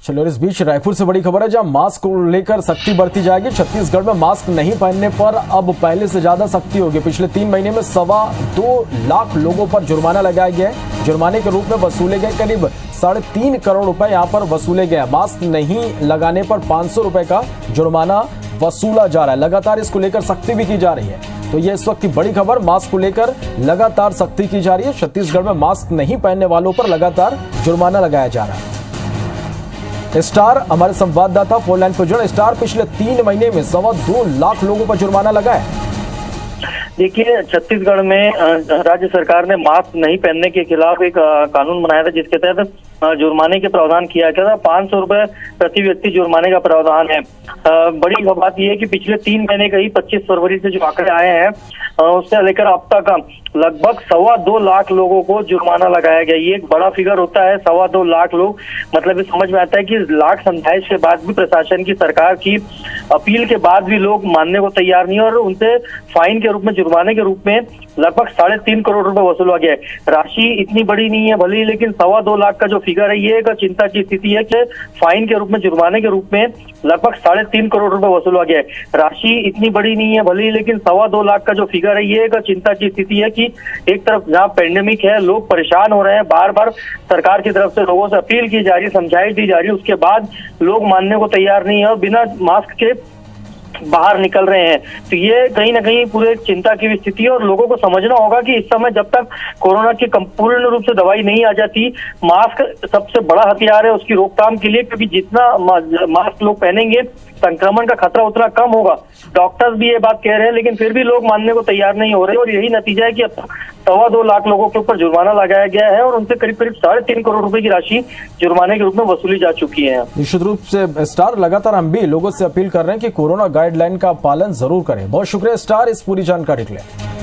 चलो, इस बीच रायपुर से बड़ी खबर है, जहां मास्क को लेकर सख्ती बरती जाएगी। छत्तीसगढ़ में मास्क नहीं पहनने पर अब पहले से ज्यादा सख्ती होगी। पिछले 3 महीने में 2.25 लाख लोगों पर जुर्माना लगाया गया है। जुर्माने के रूप में वसूले गए करीब 3.5 करोड़ रुपए यहां पर वसूले गए। मास्क नहीं लगाने पर 500 रुपए का जुर्माना वसूला जा रहा है। लगातार इसको लेकर सख्ती भी की जा रही है। तो ये इस वक्त की बड़ी खबर, मास्क को लेकर लगातार सख्ती की जा रही है। छत्तीसगढ़ में मास्क नहीं पहनने वालों पर लगातार जुर्माना लगाया जा रहा है। स्टार हमारे संवाददाता फोन लाइन पर जुड़े। स्टार, पिछले 3 महीने में 2.25 लाख लोगों पर जुर्माना लगा है। देखिए, छत्तीसगढ़ में राज्य सरकार ने मास्क नहीं पहनने के खिलाफ एक कानून बनाया था, जिसके तहत जुर्माने के प्रावधान किया गया था। 500 रुपए प्रति व्यक्ति जुर्माने का प्रावधान है। बड़ी बात यह है कि पिछले 3 महीने का ही 25 फरवरी से जो आंकड़े आए हैं, उससे लेकर अब तक लगभग 2.25 लाख लोगों को जुर्माना लगाया गया। ये एक बड़ा फिगर होता है, 2.25 लाख लोग। मतलब ये समझ में आता है कि लाख समझाइश के बाद भी, प्रशासन की, सरकार की अपील के बाद भी लोग मानने को तैयार नहीं, और उनसे फाइन के रूप में, जुर्माने के रूप में लगभग 3.5 करोड़ रुपए वसूला गया है। राशि इतनी बड़ी नहीं है भले ही, लेकिन 2.25 लाख का जो फिगर है, ये एक चिंता की स्थिति है कि फाइन के रूप में, जुर्माने के रूप में लगभग 3.5 करोड़ रुपए वसूला गया है। राशि इतनी बड़ी नहीं है भले ही, लेकिन 2.25 लाख का जो फिगर है, ये एक चिंता की स्थिति है कि एक तरफ जहां पेंडेमिक है, लोग परेशान हो रहे हैं, बार बार सरकार की तरफ से लोगों से अपील की जा रही है, समझाइश दी जा रही है, उसके बाद लोग मानने को तैयार नहीं है और बिना मास्क के बाहर निकल रहे हैं। तो ये कहीं ना कहीं पूरे चिंता की स्थिति है, और लोगों को समझना होगा कि इस समय जब तक कोरोना की पूर्ण रूप से दवाई नहीं आ जाती, मास्क सबसे बड़ा हथियार है उसकी रोकथाम के लिए, क्योंकि जितना मास्क लोग पहनेंगे, संक्रमण का खतरा उतना कम होगा। डॉक्टर्स भी ये बात कह रहे हैं, लेकिन फिर भी लोग मानने को तैयार नहीं हो रहे, और यही नतीजा है कि अब तक 2.25 लाख लोगों के ऊपर जुर्माना लगाया गया है, और उनसे करीब 3.5 करोड़ रुपए की राशि जुर्माने के रूप में वसूली जा चुकी है। निश्चित रूप से स्टार, लगातार हम भी लोगों से अपील कर रहे हैं कि कोरोना गाइडलाइन का पालन जरूर करें। बहुत शुक्रिया स्टार इस पूरी जानकारी के लिए।